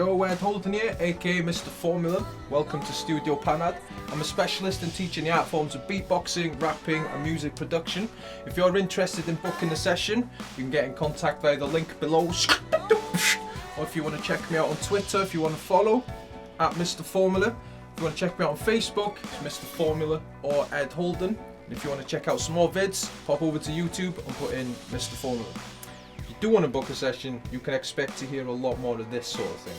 Yo, Ed Holden here, aka Mr. Phormula. Welcome to Studio Panad. I'm a specialist in teaching the art forms of beatboxing, rapping and music production. If you're interested in booking a session, you can get in contact via the link below. Or if you want to check me out on Twitter, if you want to follow, at Mr. Phormula. If you want to check me out on Facebook, it's Mr. Phormula or Ed Holden. And if you want to check out some more vids, pop over to YouTube and put in Mr. Phormula. If you do want to book a session, you can expect to hear a lot more of this sort of thing.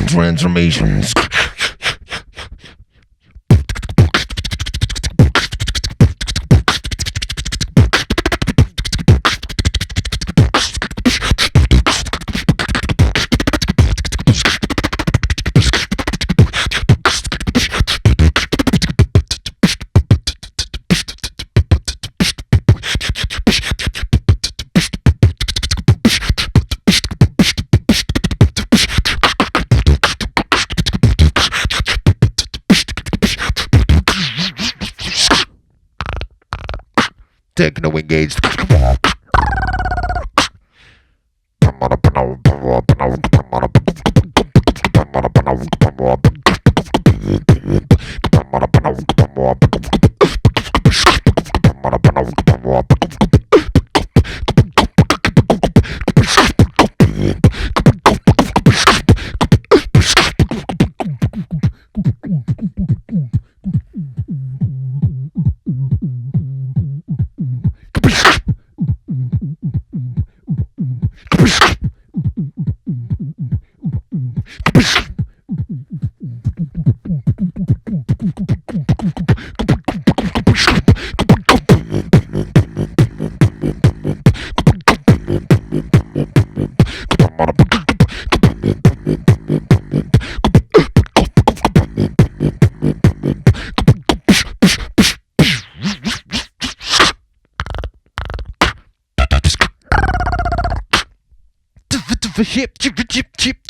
Transformations. Techno engaged.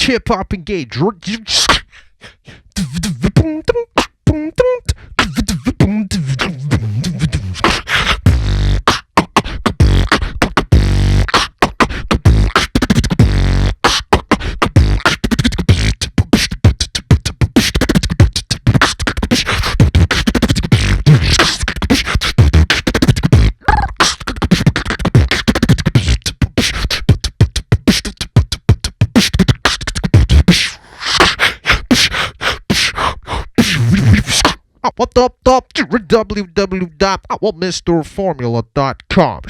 Hip hop engage. What up, www.mrphormula.com